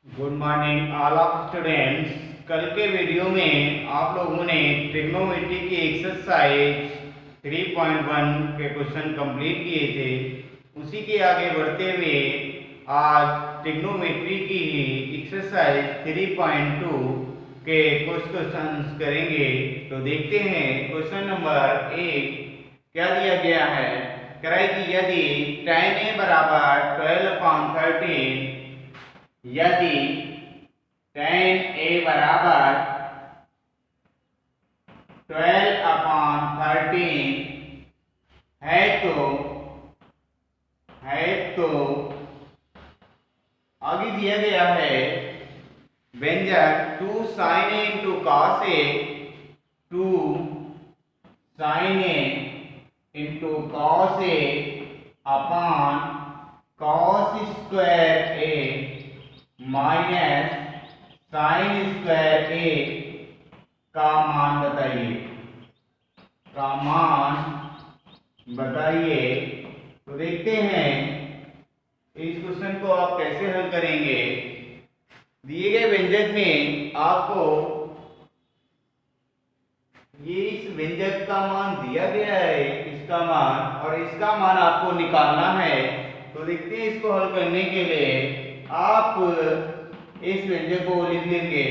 Good morning all of students. कल के video में आप लोगों ने ट्रिग्नोमेट्री की एक्सरसाइज 3.1 के क्वेश्चन कंप्लीट किए थे। उसी के आगे बढ़ते हुए आज ट्रिग्नोमेट्री की एक्सरसाइज 3.2 के कुछ क्वेश्चंस करेंगे। तो देखते हैं क्वेश्चन नंबर 1 क्या दिया गया है। कह रहा है कि यदि tan a बराबर 12/13 यदि tan a बराबर 12/13 है तो आगे दिया गया है व्यंजक 2 sin a into cos a 2 sin a into cos a upon cos square a minus sine square A का मान बताइए। तो देखते हैं इस क्वेश्चन को आप कैसे हल करेंगे। दिए गए व्यंजक में आपको ये इस व्यंजक का मान दिया गया है, इसका मान, और इसका मान आपको निकालना है। तो देखते हैं इसको हल करने के लिए आप इस व्यंजक को लिख लेंगे।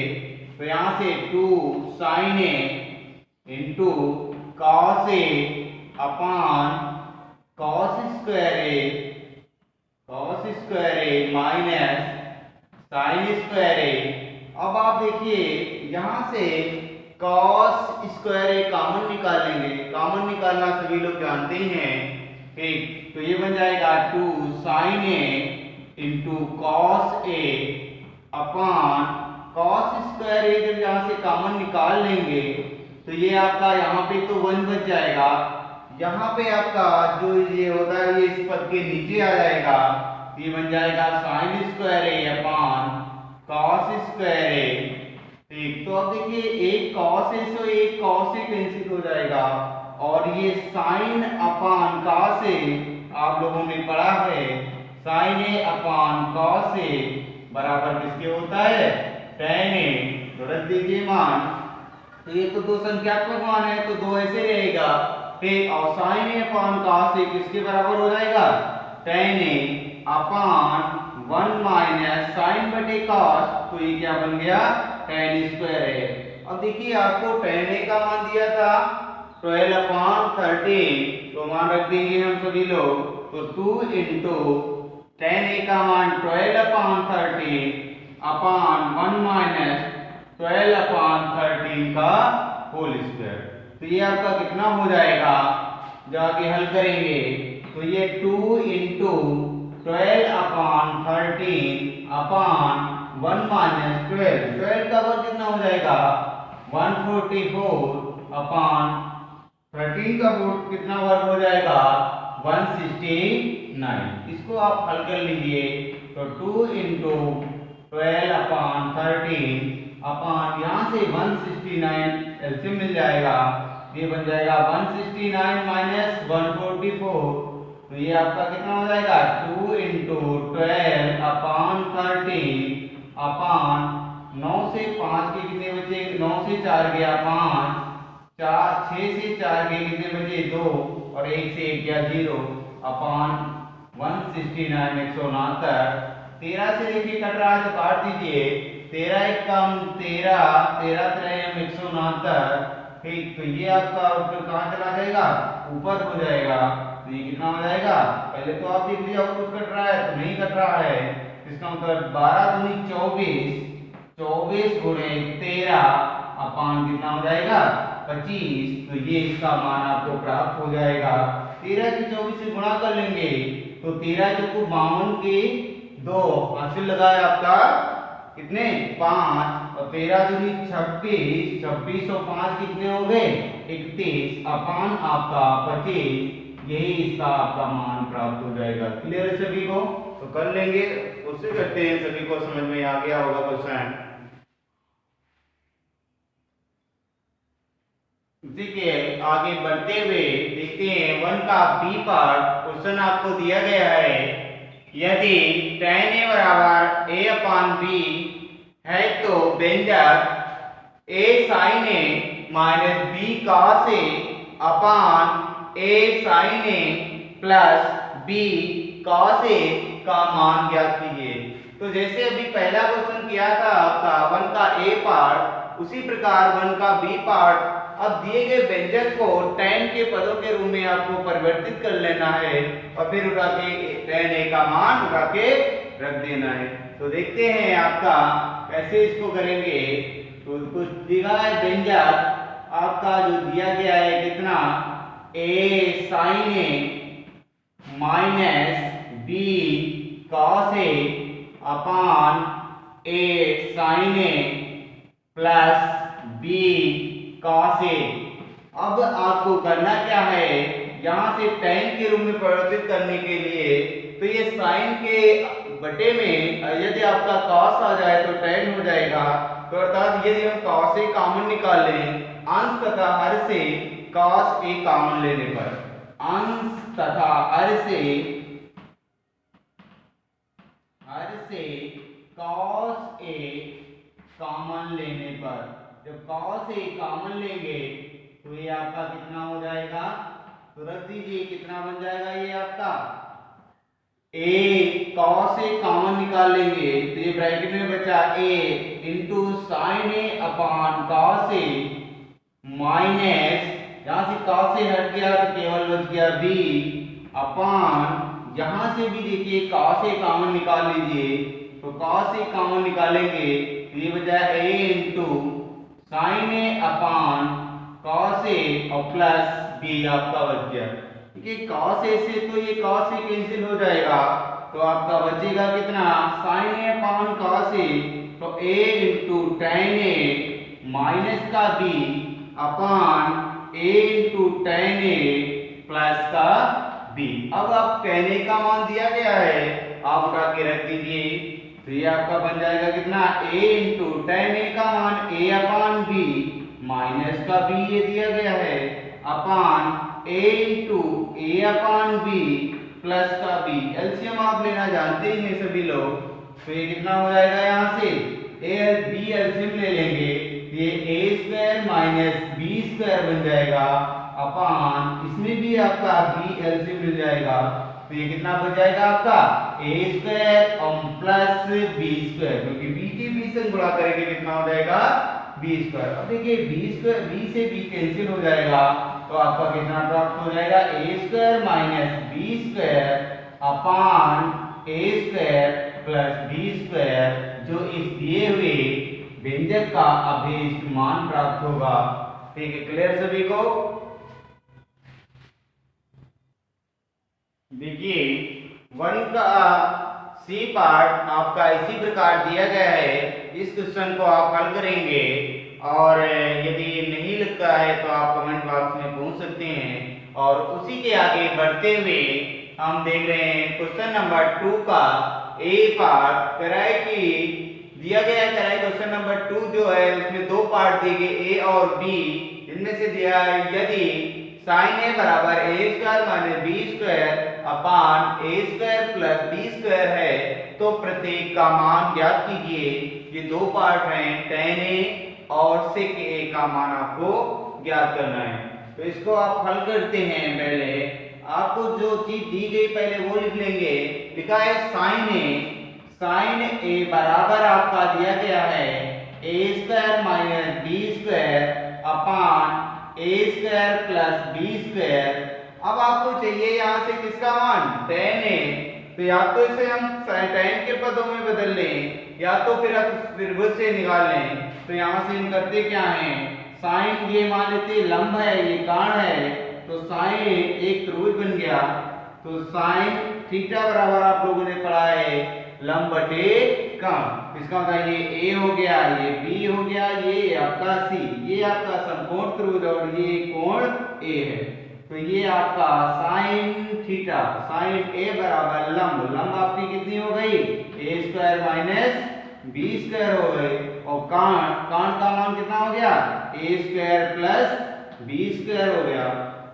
तो यहां से 2 sin a into cos a upon cos square a minus sine square a। अब आप देखिए यहां से cos स्क्वायर a कॉमन निकालेंगे। कॉमन निकालना सभी लोग जानते ही हैं, ठीक। तो ये बन जाएगा 2 sin a into cos A upon cos square A. जब यहां से कॉमन निकाल लेंगे तो ये आपका यहाँ पे तो 1 बच जाएगा। यहाँ पे आपका जो ये होता है ये इस पद के नीचे आ जाएगा। ये बन जाएगा साइन स्क्वायर ए अपान कॉस स्क्वायर ए, ठीक। तो अब देखिए एक कॉस ए से एक कॉस ए कैंसिल हो जाएगा और ये साइन अपान कॉस ए आप लोगों ने पढ़ा है sine A upon cos A बराबर किसके होता है, tan ए। तो रख दीजिए मान। तो ये तो दो संख्यात्मक मान है तो दो ऐसे रहेगा, ठीक। और sign A upon cos A किसके बराबर हो जाएगा, tan ए अपान 1 माइनस साइन बटे कॉस। तो ये क्या बन गया, tan स्क्वायर ए। अब देखिए आपको tan ए का मान दिया था 12/13, तो मान रख देंगे हम सभी लोग। तो 2 इंटू tan a का मान 12/13 अपान 1 माइनस 12/13 का होल स्क्वायर। तो ये आपका कितना हो जाएगा, जाके हल करेंगे तो ये 2 इंटू 12/13 अपान 1 माइनस 12 का वर्ग कितना हो जाएगा 144 अपान 13 का कितना वर्ग हो जाएगा 169। इसको आप हल कर लीजिए। तो 2 इंटू 12/13 अपान यहाँ से 169 एलसीएम मिल जाएगा। ये बन जाएगा 169 माइनस 144। तो ये आपका कितना हो जाएगा 2 इंटू 12/13 अपान 9 से 5 के कितने बचे, 9 से 4 गया 5, 6 से 4 के कितने बचे 2 और 1 से 1 गया 0 अपान 169 169। 13 से देखिए कट रहा है तो काट दीजिए। 13 एक कम 13, 13 3 169, ठीक। तो ये आपका उत्तर कहाँ चला जाएगा, ऊपर हो जाएगा। तो ये कितना हो जाएगा, पहले तो आप देख लीजिए और कुछ कट रहा है तो नहीं कट रहा है। इसका मतलब 12 दूनी 24, 24 गुणे 13 अपान कितना हो जाएगा 25। तो ये इसका मान आपको प्राप्त हो जाएगा। 13 की 24 से गुणा कर लेंगे तो 13 चौको 52 के 2 हासिल लगाया आपका कितने 5 और 13 दूनी 26, 26 और 5 कितने हो गए 31 अपान आपका 25। यही इसका आपका मान प्राप्त हो जाएगा। क्लियर है सभी को, तो कर लेंगे। उससे करते हैं, सभी को समझ में आ गया होगा क्वेश्चन। ठीक है, आगे बढ़ते हुए देखते हैं 1 का बी पार्ट। क्वेश्चन आपको दिया गया है यदि tan a बराबर a अपान b है तो व्यंजक a sin a minus b cos a upon a sin a plus b cos a का मान ज्ञात कीजिए। तो जैसे अभी पहला क्वेश्चन किया था आपका 1 का a पार्ट, उसी प्रकार 1 का b पार्ट अब दिए गए व्यंजक को tan के पदों के रूप में आपको परिवर्तित कर लेना है और फिर उठा के tan a का मान उठा के रख देना है। तो देखते हैं आपका कैसे इसको करेंगे। तो कुछ दिया है व्यंजक आपका जो दिया गया है कितना a sin a minus b cos a upon a sin a plus b cos a। अब आपको करना क्या है, यहाँ से tan के रूप में परिवर्तित करने के लिए तो ये sin के बटे में यदि आपका cos आ जाए तो tan हो जाएगा। तो अर्थात यदि हम cos a कॉमन निकाल लें अंश तथा हर से cos a कॉमन लेने पर, अंश तथा हर से cos a कॉमन लेने पर, जब cos a कॉमन लेंगे तो ये आपका कितना हो जाएगा, तो रख दीजिए कितना बन जाएगा ये आपका a cos a कॉमन निकाल लेंगे तो ये ब्रैकेट में बचा a into sine a upon cos a minus यहां से cos a हट गया तो केवल बच गया b अपान यहां से भी देखिए cos a कॉमन निकाल लीजिए तो cos a कॉमन निकालेंगे तो ये बचा a into sine a upon cos a और प्लस b आपका बच गया। ठीक है, cos a से तो ये cos a कैंसिल हो जाएगा तो आपका बचेगा कितना sin a upon cos a तो a into tan a minus का b upon a into tan a plus का b। अब आप tan a का मान दिया गया है आप उठा के रख दीजिए तो ये आपका बन जाएगा कितना a इंटू tan a का मान a अपान b माइनस का b ये दिया गया है अपान a into a upon b plus का b। एलसीएम आप लेना जानते ही हैं सभी लोग, तो ये कितना हो जाएगा यहाँ से a b एलसीएम ले लेंगे ये a square minus b square बन जाएगा अपान इसमें भी आपका b एलसीएम मिल जाएगा तो ये कितना बच जाएगा आपका a स्क्वायर और प्लस b स्क्वायर, क्योंकि b के b से गुणा करेंगे कितना हो जाएगा b स्क्वायर। अब देखिए b स्क्वायर b से b कैंसिल हो जाएगा तो आपका कितना प्राप्त हो जाएगा a square minus b square upon a square plus b square जो इस दिए हुए व्यंजक का अभीष्ट मान प्राप्त होगा। ठीक है, क्लियर सभी को। देखिए 1 का सी पार्ट आपका इसी प्रकार दिया गया है, इस क्वेश्चन को आप हल करेंगे और यदि नहीं लगता है तो आप कमेंट बॉक्स में पूछ सकते हैं। और उसी के आगे बढ़ते हुए हम देख रहे हैं क्वेश्चन नंबर 2 का ए पार्ट कराए की दिया गया है। कराए क्वेश्चन नंबर 2 जो है उसमें दो पार्ट दिए गए ए और बी, इनमें से दिया है यदि sin a बराबर a square minus b square upon a square plus b square है तो प्रत्येक का मान ज्ञात कीजिए। ये दो पार्ट हैं tan a और sec a का मान आपको ज्ञात करना है। तो इसको आप हल करते हैं। पहले आपको जो चीज दी गई पहले वो लिख लेंगे। लिखा है sin a बराबर आपका दिया गया है a square minus b square upon a square plus b square. अब आपको चाहिए यहाँ से किसका मान tan a, तो या तो इसे हम tan के पदों में बदल लें या तो फिर आप त्रिभुज से निकाल लें। तो यहाँ से हम करते क्या हैं, साइन ये मान लेते लंब है ये काण है तो साइन एक त्रिभुज बन गया। तो साइन थीटा बराबर आप लोगों ने पढ़ा है लंब बटे काण। इसका मतलब ये a हो गया ये b हो गया ये आपका c, ये आपका समकोण त्रिभुज और ये कोण a है। तो ये आपका साइन थीटा साइन a बराबर लंब आपकी कितनी हो गई a square minus b square हो गई और काण का मान कितना हो गया a square plus b square हो गया।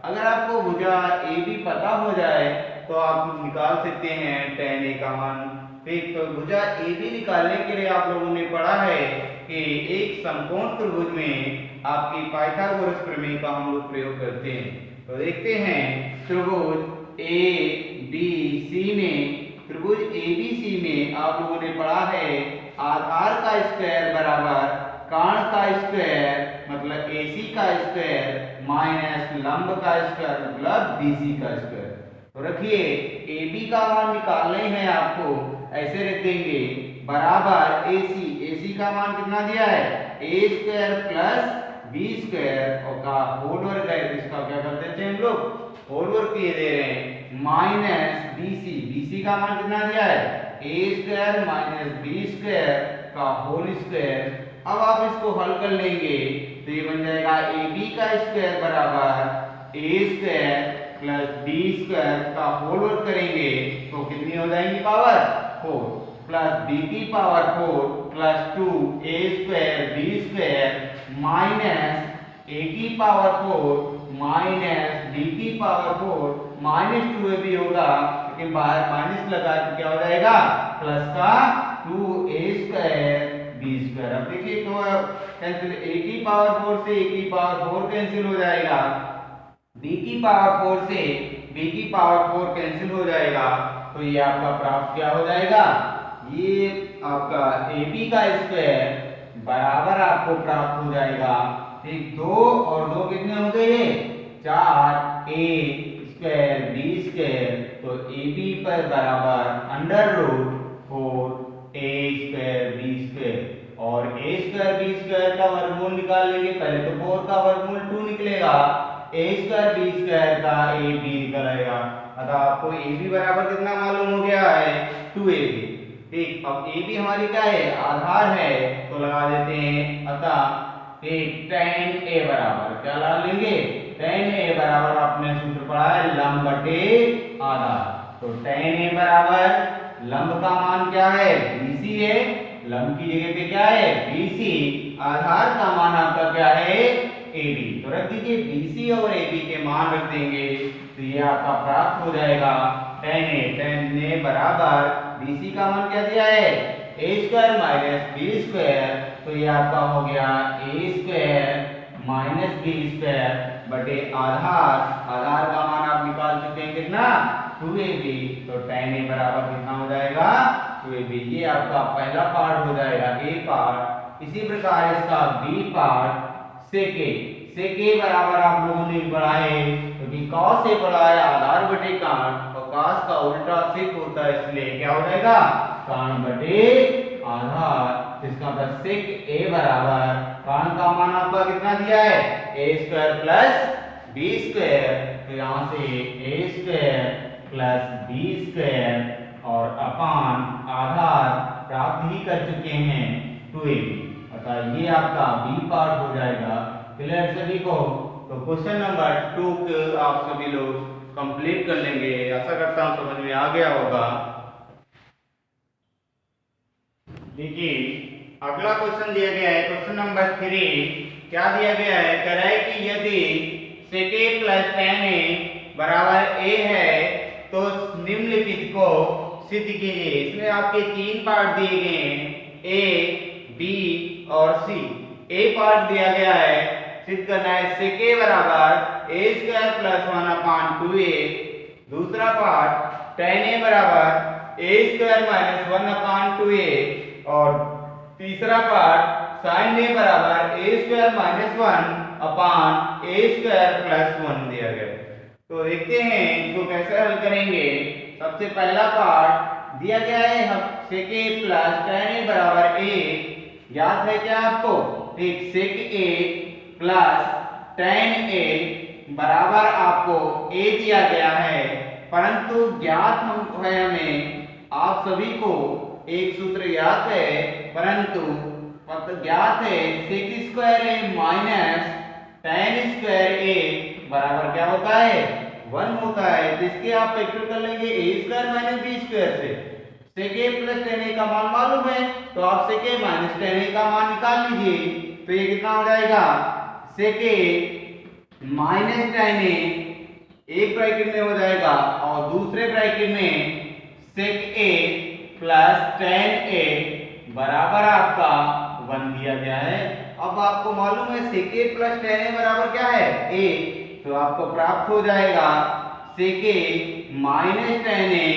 अगर आपको भुजा AB पता हो जाए तो आप निकाल सकते हैं tan a का मान। ठीक, तो भुजा ए बी निकालने के लिए आप लोगों ने पढ़ा है कि एक समकोण त्रिभुज में आपकी पाइथागोरस प्रमेय का हम लोग प्रयोग करते हैं। तो देखते हैं त्रिभुज ए बी सी में, त्रिभुज ए बी सी में आप लोगों ने पढ़ा है आधार का स्क्वायर बराबर कर्ण का स्क्वायर मतलब AC का स्क्वायर माइनस लंब का स्क्वायर मतलब BC का स्क्वायर। तो रखिए AB का मान निकालने हैं आपको, ऐसे रख देंगे बराबर AC का मान कितना दिया है a square plus b square और का होल वर्ग है, इसका क्या कर देते हैं हम लोग होल वर्ग किए दे रहे हैं माइनस BC का मान कितना दिया है a square minus b square का होल स्क्वायर। अब आप इसको हल कर लेंगे तो ये बन जाएगा AB का स्क्वायर बराबर a square plus b square का होल वर्ग करेंगे तो कितनी हो जाएगी पावर 4 प्लस b की power 4 plus 2a square b square minus a की पावर 4 माइनस b की पावर 4 माइनस 2ab होगा, लेकिन बाहर माइनस लगा तो क्या हो जाएगा प्लस का 2a स्क्वायर b स्क्वायर। अब देखिए तो कैंसिल a की पावर 4 से a की पावर 4 कैंसिल हो जाएगा, b की पावर 4 से b की पावर 4 कैंसिल हो जाएगा, तो ये आपका प्राप्त क्या हो जाएगा ये आपका ab का स्क्वायर बराबर आपको प्राप्त हो जाएगा। ठीक, 2 और 2 कितने हो गए 4 a स्क्वायर b स्क्वायर, तो ab पर बराबर under root 4 a square b square और a स्क्वायर b स्क्वायर का वर्गमूल निकाल लेंगे। पहले तो 4 का वर्गमूल 2 निकलेगा, a स्क्वायर b स्क्वायर का ab निकल आएगा। अतः आपको ab बराबर कितना मालूम हो गया है 2ab। ठीक, अब ab हमारी क्या है आधार है तो लगा देते हैं, अतः ठीक tan a बराबर क्या लगा लेंगे tan a बराबर आपने सूत्र पढ़ा है लंब बटे आधार, तो tan a बराबर लंब का मान क्या है BC है, लंब की जगह पे क्या है BC, आधार का मान आपका क्या है AB। तो रख दीजिए BC और AB के मान रख देंगे तो ये आपका प्राप्त हो जाएगा tan a बराबर BC का मान क्या दिया है a square minus b square, तो ये आपका हो गया a square minus b square बटे आधार, आधार का मान आप निकाल चुके हैं कितना 2ab, तो tan a बराबर कितना हो जाएगा 2ab। ये आपका पहला पार्ट हो जाएगा a पार्ट। इसी प्रकार इसका b पार्ट sec a बराबर आप लोगों ने पढ़ा है क्योंकि cos a पढ़ा है आधार बटे कर्ण और cos का उल्टा sec होता है, इसलिए क्या हो जाएगा कर्ण बटे आधार। इसका मतलब sec a बराबर कर्ण का मान आपका कितना दिया है a square plus b square, तो यहाँ से a square plus b square और अपान आधार प्राप्त ही कर चुके हैं 2ab, अतः ये आपका b पार्ट हो जाएगा। क्लियर सभी को? तो क्वेश्चन नंबर 2 को आप सभी लोग कंप्लीट कर लेंगे, आशा करता हूँ समझ में आ गया होगा। देखिए अगला क्वेश्चन दिया गया है क्वेश्चन नंबर 3। क्या दिया गया है कह रहा है कि यदि sec a plus tan a बराबर a है तो निम्नलिखित को सिद्ध कीजिए। इसमें आपके 3 पार्ट दिए गए हैं a b और c। a पार्ट दिया गया है सिद्ध करना है sec a बराबर a square plus 1 upon 2a। दूसरा पार्ट tan a बराबर a square minus 1 upon 2a और तीसरा पार्ट sin a बराबर a square minus 1 upon a square plus 1 दिया गया है। तो देखते हैं इसको कैसे हल करेंगे। सबसे पहला पार्ट दिया गया है sec a plus tan a बराबर a, याद है क्या आपको? एक sec a plus tan a बराबर आपको a दिया गया है, परंतु ज्ञात हम है हमें आप सभी को एक सूत्र याद है, परंतु मतलब ज्ञात है sec square a minus tan square a बराबर क्या होता है 1 होता है। तो इसके आप फैक्टर कर लेंगे a square minus b square से। sec a plus tan a का मान मालूम है तो आप sec a minus tan a का मान निकाल लीजिए, तो ये कितना हो जाएगा sec a minus tan a एक ब्रैकेट में हो जाएगा और दूसरे ब्रैकेट में sec a plus tan a बराबर आपका 1 दिया गया है। अब आपको मालूम है sec a plus tan a बराबर क्या है a, तो आपको प्राप्त हो जाएगा sec a minus tan a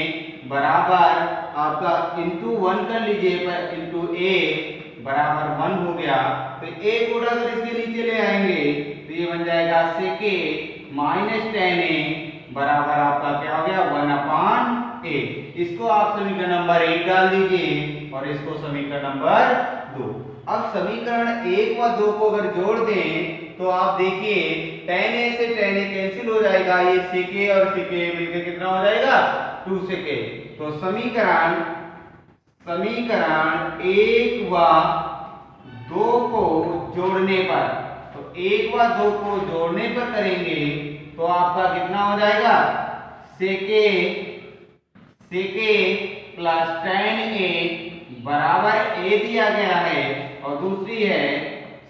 बराबर आपका इंटू 1 कर लीजिए पर इंटू a बराबर 1 हो गया। तो एक उड़ा अगर इसके नीचे ले आएंगे तो ये बन जाएगा sec a minus tan a बराबर आपका क्या हो गया 1 अपान a। इसको आप समीकरण नंबर 1 डाल दीजिए और इसको समीकरण नंबर 2। अब समीकरण 1 व 2 को अगर जोड़ दें तो आप देखिए tan a से tan a कैंसिल हो जाएगा, ये sec a और sec a मिलकर कितना हो जाएगा 2 sec a। तो समीकरण 1 व 2 को जोड़ने पर, तो 1 व 2 को जोड़ने पर करेंगे तो आपका कितना हो जाएगा sec a plus tan a बराबर a दिया गया है और दूसरी है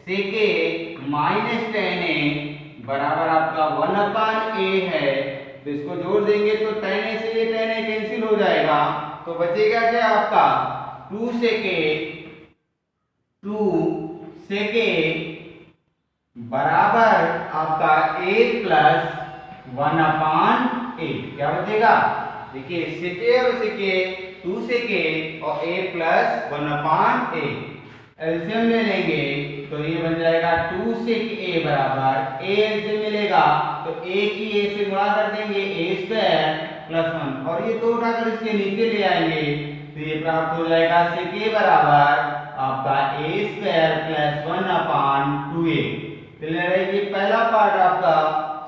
sec a minus tan a बराबर आपका 1 अपान a है। तो इसको जोड़ देंगे तो tan a से ये tan a कैंसिल हो जाएगा, तो बचेगा क्या आपका 2 sec a बराबर आपका a प्लस 1 अपान a। क्या बचेगा देखिए sec a और sec a 2 sec a और a plus 1 upon a। LCM ले लेंगे तो ये बन जाएगा 2 sec a बराबर a एलसीएम मिलेगा तो a की a से गुणा कर देंगे a स्क्वायर प्लस 1 और ये दो उठाकर इसके नीचे ले आएंगे तो ये प्राप्त हो जाएगा sec a बराबर आपका a square plus 1 upon 2a। Clear है, ये पहला पार्ट आपका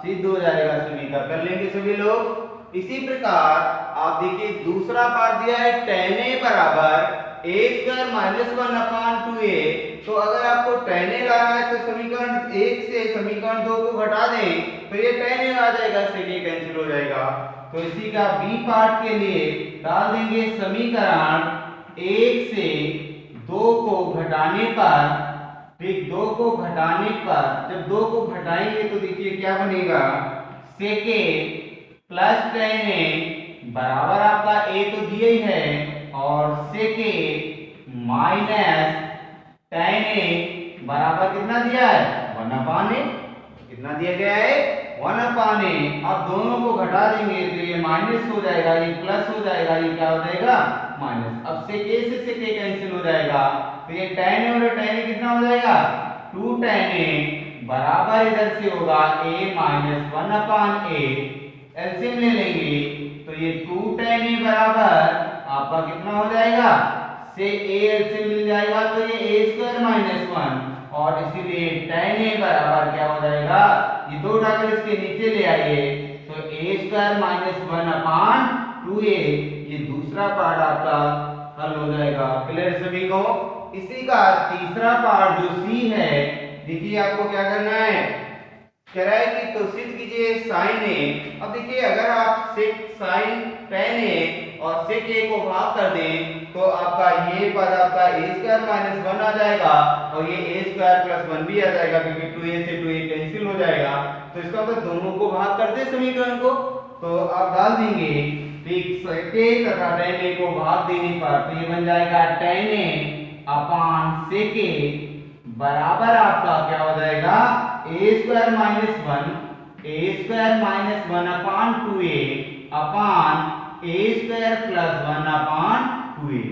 सिद्ध हो जाएगा, समीकरण कर लेंगे सभी लोग। इसी प्रकार आप देखिए दूसरा पार्ट दिया है tan a बराबर a square minus 1 upon 2a। तो अगर आपको tan a लाना है तो समीकरण 1 से समीकरण 2 को घटा दें तो ये tan a आ जाएगा, sec a कैंसिल हो जाएगा। तो इसी का बी पार्ट के लिए डाल देंगे समीकरण 1 से 2 को घटाने पर, ठीक 2 को घटाने पर जब 2 को घटाएंगे तो देखिए क्या बनेगा sec a plus tan a बराबर आपका a तो दिया ही है और sec a minus tan a बराबर कितना दिया है 1 अपान a। कितना दिया गया है 1 अपान a। अब दोनों को घटा देंगे तो ये माइनस हो जाएगा, ये प्लस हो जाएगा, ये क्या हो जाएगा माइनस। अब sec a से sec a कैंसिल हो जाएगा तो ये tan a और tan a कितना हो जाएगा 2 tan a बराबर इधर से होगा a minus 1 upon a। LCM ले लेंगे तो ये 2 tan a बराबर आपका कितना हो जाएगा से a एलसीएम मिल जाएगा तो ये a स्क्वायर माइनस 1 और इसीलिए tan a बराबर क्या हो जाएगा, ये दो उठाकर इसके नीचे ले आइए तो a square minus 1 upon 2a। ये दूसरा पार्ट आपका हल हो जाएगा। क्लियर सभी को। इसी का तीसरा पार्ट जो c है, देखिए आपको क्या करना है, कह रहा है कि तो सिद्ध कीजिए sin a। अब देखिए अगर आप sin tan a और sec a को भाग कर दें तो आपका ये पद आपका a स्क्वायर माइनस 1 आ जाएगा और ये a स्क्वायर प्लस 1 भी आ जाएगा क्योंकि 2a से 2a कैंसिल हो जाएगा। तो इसका मतलब दोनों को भाग कर दे समीकरण को, तो आप डाल देंगे ठीक sec a तथा tan a को भाग देने पर तो ये बन जाएगा tan a upon sec a बराबर आपका क्या हो जाएगा a square minus 1 upon 2a upon a square plus 1 upon 2a।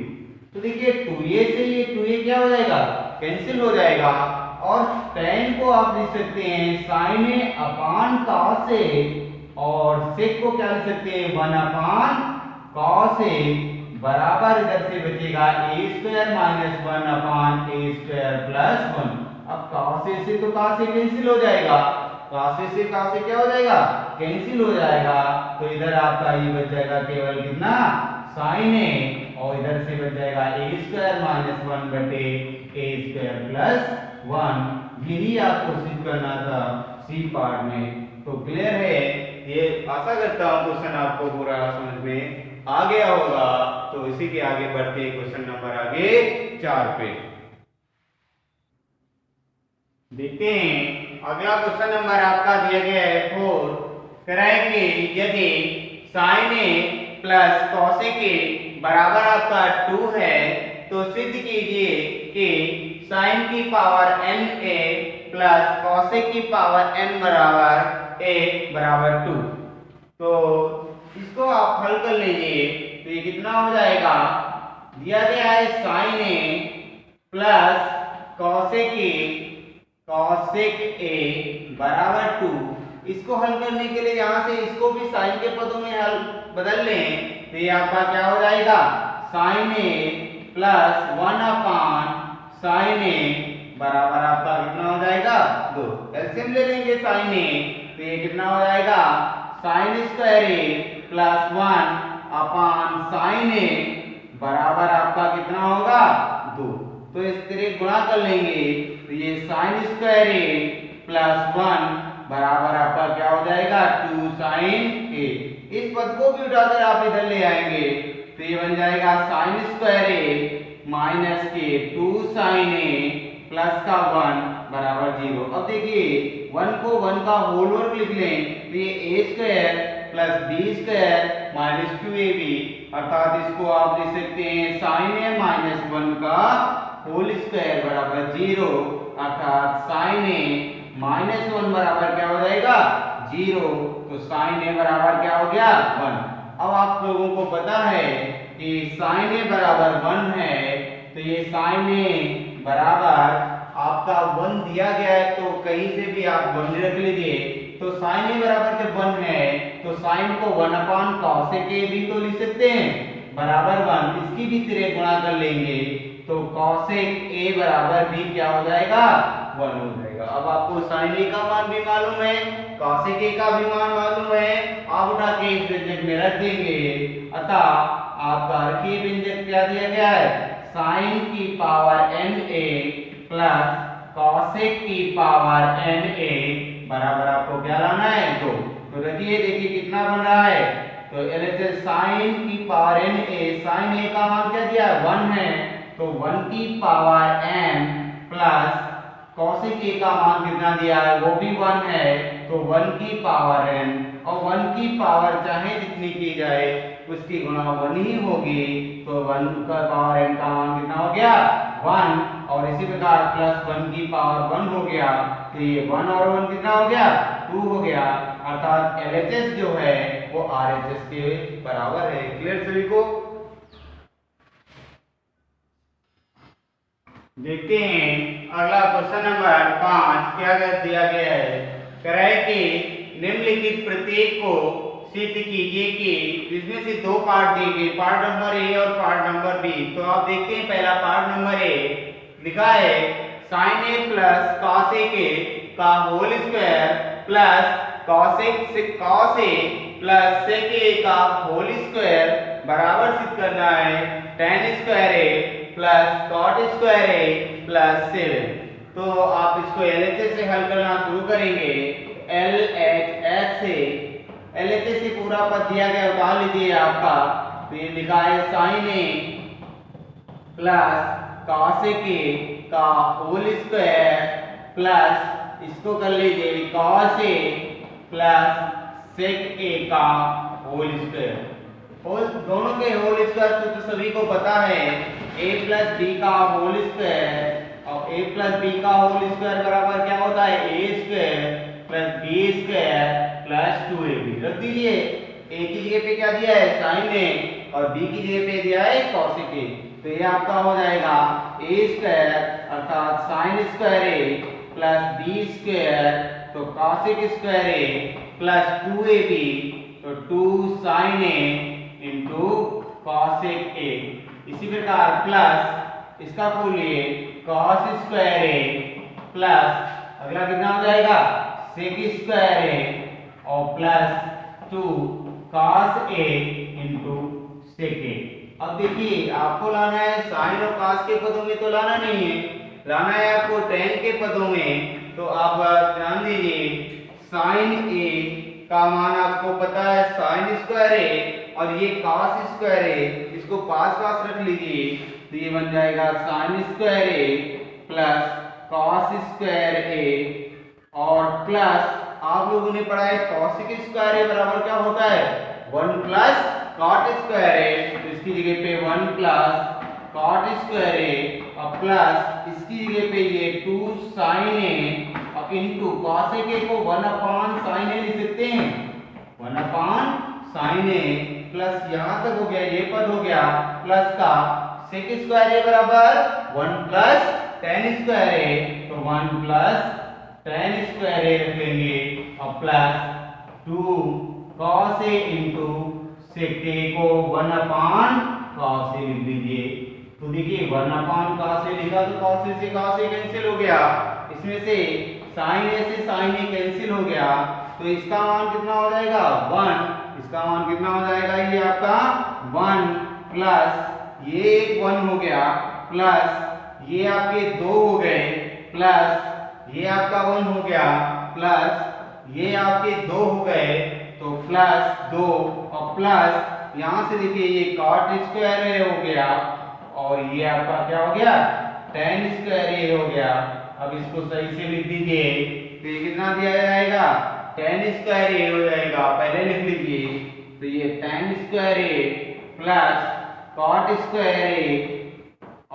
तो देखिए 2a से ये 2a क्या हो जाएगा कैंसिल हो जाएगा और tan को आप लिख सकते हैं sin a upon cos a और sec को क्या लिख सकते हैं 1 अपान cos a बराबर इधर से बचेगा a square minus 1 upon a square plus 1। अब cos a से तो cos a कैंसिल हो जाएगा, cos a से cos a क्या हो जाएगा कैंसिल हो जाएगा तो इधर आपका ये बच जाएगा केवल कितना sin a और इधर से बच जाएगा a स्क्वायर माइनस 1 बटे a स्क्वायर प्लस 1। यही आपको सिद्ध करना था सी पार्ट में। तो क्लियर है, ये आशा करता हूँ क्वेश्चन आपको पूरा समझ में आ गया होगा। तो इसी के आगे बढ़ते हैं क्वेश्चन नंबर आगे 4 पे देखते हैं। अगला क्वेश्चन नंबर आपका दिया गया है 4। कह रहा है कि यदि sine A plus cosec A बराबर आपका 2 है तो सिद्ध कीजिए कि साइन की power n A plus cosec की पावर एन बराबर ए बराबर 2। तो इसको आप हल कर लीजिए तो ये कितना हो जाएगा, दिया गया है sine A plus cosec A बराबर 2। इसको हल करने के लिए यहां से इसको भी साइन के पदों में हल बदल लें तो ये आपका क्या हो जाएगा, sign A plus 1 upon sign ए बराबर आपका कितना हो जाएगा 2। एलसीएम ले लेंगे साइन ए तो ये कितना हो जाएगा, sign square A plus 1 upon sign ए बराबर आपका कितना होगा 2। तो इस तरह गुणा कर लेंगे तो ये साइन स्क्वायर ए प्लस 1 बराबर आपका क्या हो जाएगा 2 साइन ए। इस पद को भी उठाकर आप इधर ले आएंगे तो ये बन जाएगा साइन स्क्वायर ए माइनस के 2 साइन ए प्लस का 1 बराबर 0। अब देखिए 1 को 1 का होल वर्ग लिख लें तो ये A square plus B square minus 2ab, अर्थात इसको आप लिख सकते हैं साइन ए माइनस 1 का होल स्क्वायर बराबर 0, अर्थात साइन ए माइनस 1 बराबर क्या हो जाएगा 0। तो साइन ए बराबर क्या हो गया 1। अब आप लोगों को पता है कि साइन ए बराबर 1 है तो ये साइन ए बराबर आपका 1 दिया गया है तो कहीं से भी आप 1 रख लीजिए। तो साइन ए बराबर जब 1 है तो साइन को 1 अपान कॉसेक ए भी तो लिख सकते हैं बराबर 1। इसकी भी तरह गुणा कर लेंगे तो कॉसेक ए बराबर भी क्या हो जाएगा 1 हो जाएगा। अब आपको साइन ए का मान भी मालूम है, कॉसेक ए का भी मान मालूम है, आप उठा के इस व्यंजक में रख देंगे। अतः आपका रखिए व्यंजक क्या दिया गया है, साइन की power n A plus cosec की पावर एन ए बराबर आपको क्या लाना है 2। तो रखिए देखिए कितना बन रहा है, तो एलएचएस साइन की पावर एन ए, साइन ए का मान क्या दिया है 1 है तो 1 की power n plus cosec A का मान कितना दिया है वो भी 1 है तो 1 की पावर n, और 1 की पावर चाहे जितनी की जाए उसकी गुणा 1 ही होगी तो 1 का पावर n का मान कितना हो गया 1, और इसी प्रकार प्लस 1 की पावर 1 हो गया तो ये 1 और 1 कितना हो गया 2 हो गया, अर्थात LHS जो है वो RHS के बराबर है। क्लियर सभी को। देखते हैं अगला क्वेश्चन नंबर 5 क्या दिया गया है। कह रहा है कि निम्नलिखित प्रत्येक को सिद्ध कीजिए कि इसमें से 2 पार्ट दिए गए, पार्ट नंबर ए और पार्ट नंबर बी। तो आप देखते हैं पहला पार्ट नंबर ए लिखा है sine A plus cosec A का whole square plus cos A plus sec A का होल स्क्वायर बराबर सिद्ध करना है tan square A plus cot square A plus 7। तो आप इसको LHS से हल करना शुरू करेंगे। LHS से पूरा पद दिया गया उतार लीजिए आपका, तो ये लिखा है sine A plus cosec A का होल स्क्वायर प्लस इसको कर लीजिए cos A plus sec A का होल स्क्वायर। होल दोनों के होल स्क्वायर तो सभी को पता है a प्लस बी का होल स्क्वायर, और a प्लस बी का होल स्क्वायर बराबर क्या होता है a square plus B square plus 2ab। रख दीजिए a की जगह पे क्या दिया है साइन ए और b की जगह पे दिया है कॉसेक ए, तो ये आपका हो जाएगा a स्क्वायर अर्थात sine square A plus B square तो cosec square A plus 2ab तो 2 sine A into cosec A. इसी प्रकार प्लस इसका बोलिए कॉस स्क्वायर ए प्लस अगला कितना हो जाएगा सेक स्क्वायर ए और plus 2 cos A into sec ए। अब देखिए आपको लाना है साइन और कॉस के पदों में तो लाना नहीं है, लाना है आपको tan के पदों में। तो आप ध्यान दीजिए साइन ए का मान आपको पता है साइन स्क्वायर ए और ये कॉस स्क्वायर ए, इसको पास रख लीजिए तो ये बन जाएगा sign square A plus cos square ए और प्लस आप लोगों ने पढ़ा है cosec स्क्वायर ए बराबर क्या होता है 1 प्लस cot स्क्वायर ए, तो इसकी जगह पे 1 प्लस cot स्क्वायर ए और प्लस इसकी जगह पे ये 2 sin ए और इनटू cosec ए को 1 अपान sin ए लिख सकते हैं 1 अपान sin ए प्लस यहां तक हो गया ये पद हो गया प्लस का sec स्क्वायर ए बराबर 1 प्लस tan स्क्वायर ए, तो 1 प्लस tan स्क्वायर ए रख लेंगे और प्लस 2 cos ए इंटू sec ए को 1 अपान cos ए लिख दीजिए। तो देखिए 1 अपान cos ए लिखा तो cos ए से cos ए कैंसिल हो गया, इसमें से sin ए से sin ए कैंसिल हो गया, तो इसका मान कितना हो जाएगा 1, इसका मान कितना हो जाएगा ये आपका 1 प्लस ये एक 1 हो गया प्लस ये आपके 2 हो गए प्लस ये आपका 1 हो गया प्लस ये आपके 2 हो गए, तो प्लस 2 और प्लस यहां से देखिए ये cot स्क्वायर ए हो गया और ये आपका क्या हो गया tan स्क्वायर ए हो गया। अब इसको सही से लिख दीजिए तो ये कितना दिया जाएगा tan स्क्वायर ए हो जाएगा, पहले लिख लीजिए तो ये tan square A plus cot square ए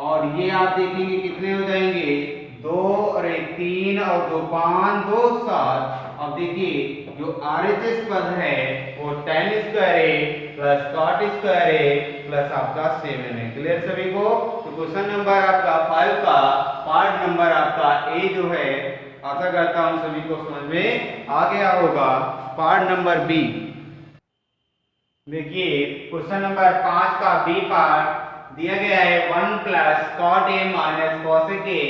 और ये आप देखेंगे कितने हो जाएंगे 2 और 1 3 और 2 5 2 7। अब देखिए जो RHS पद है वो tan square A plus cot square A plus आपका 7 है। क्लियर सभी को? तो क्वेश्चन नंबर आपका 5 का पार्ट नंबर आपका ए जो है, आशा करता हूं सभी को समझ में आ गया होगा। पार्ट नंबर बी देखिए क्वेश्चन नंबर 5 का बी पार्ट दिया गया है 1 प्लस cot ए माइनस cosec ए,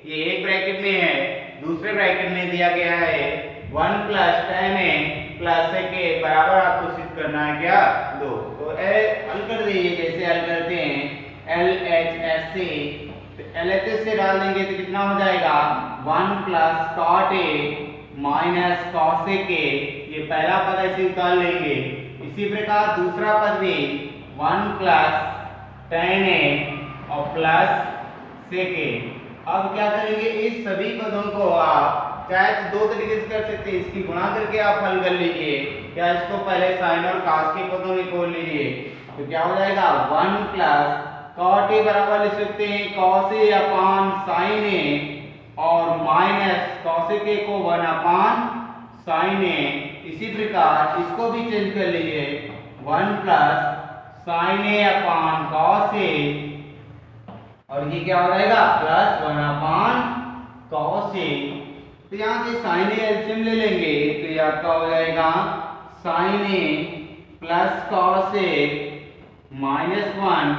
ये एक ब्रैकेट में है, दूसरे ब्रैकेट में दिया गया है 1 प्लस tan ए प्लस sec ए बराबर आपको सिद्ध करना है क्या 2। तो हल कर दीजिए, कैसे हल करते हैं LHS से, तो LHS से डाल देंगे तो कितना हो जाएगा 1 प्लस cot ए माइनस cosec ए, ये पहला पद ऐसे उतार लेंगे। इसी प्रकार दूसरा पद भी 1 प्लस tan ए और प्लस sec ए। अब क्या करेंगे इस सभी पदों को आप चाहे तो दो तरीके से कर सकते हैं, इसकी गुणा करके आप हल कर लीजिए, क्या इसको पहले sin और cos के पदों में खोल लीजिए, तो क्या हो जाएगा 1 प्लस cot ए बराबर लिख सकते हैं cos ए अपान sin ए और माइनस cosec ए को 1 अपान sin ए। इसी प्रकार इसको भी चेंज कर लीजिए 1 प्लस sin ए अपान cos ए और ये क्या हो जाएगा प्लस 1 अपान cos ए। तो यहाँ से sin ए एलसीएम ले लेंगे तो ये आपका हो जाएगा sin ए प्लस cos ए माइनस 1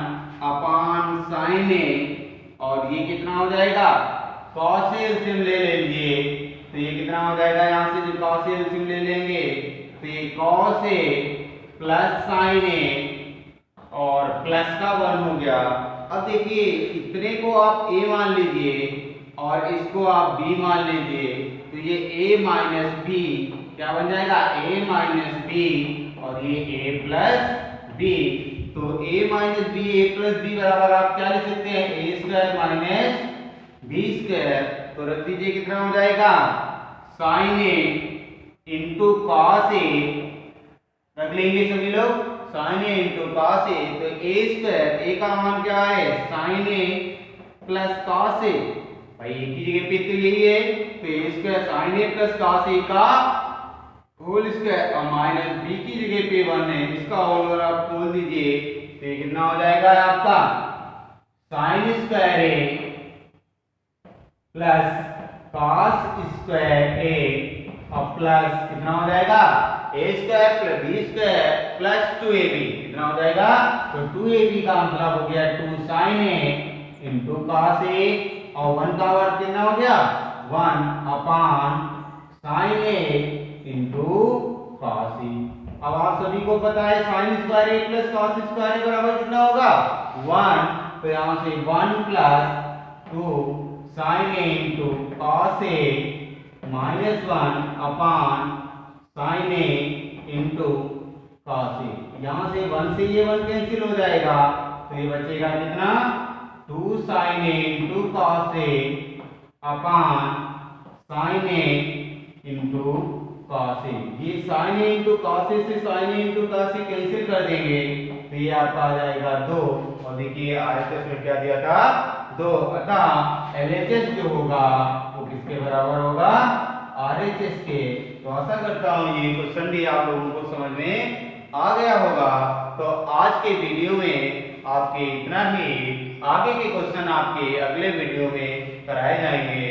अपान sin ए और ये कितना हो जाएगा cos ए एलसीएम ले लीजिए तो ये कितना हो जाएगा, यहाँ से जो cos ए एलसीएम ले लेंगे तो ये cos ए प्लस sin ए और प्लस का 1 हो गया। अब देखिए इतने को आप a मान लीजिए और इसको आप b मान लीजिए, तो ये a माइनस बी क्या बन जाएगा a माइनस बी और ये a प्लस बी। तो a minus B a plus B बराबर आप क्या लिख सकते हैं a square minus B square. तो रख दीजिए कितना हो जाएगा sin a into cos a, रख लेंगे सभी लोग sin a into cos a, तो a स्क्वायर a का मान क्या है sin a plus cos a, भाई एक ही जगह पे तो यही है, तो a square sin a plus cos a का होल स्क्वायर और माइनस b की जगह पे 1 है, इसका होल और आप खोल दीजिए तो ये कितना हो जाएगा आपका sin square a plus cos square a और प्लस कितना हो जाएगा a square plus b square plus 2ab, कितना हो जाएगा तो 2ab का मतलब हो गया 2 sin a into cos a और 1 का वर्ग कितना हो गया 1 अपान sin a into cos a। अब आप सभी को पता है sin square a plus cos square a बराबर कितना होगा 1, तो यहाँ से 1 plus 2 sin a into cos a minus 1 upon sin a into cos a। यहाँ से 1 से ये 1 कैंसिल हो जाएगा तो ये बचेगा कितना 2 sin a into cos a upon sin a into cos A। ये sin A into cos A से sin A into cos A cancel कर देंगे तो ये आपका आ जाएगा 2। और देखिए RHS में क्या दिया था 2। अतः LHS जो होगा वो किसके बराबर होगा RHS के। तो आशा करता हूँ ये क्वेश्चन भी आप लोगों को समझ में आ गया होगा। तो आज के वीडियो में आपके इतना ही, आगे के क्वेश्चन आपके अगले वीडियो में कराए जाएंगे।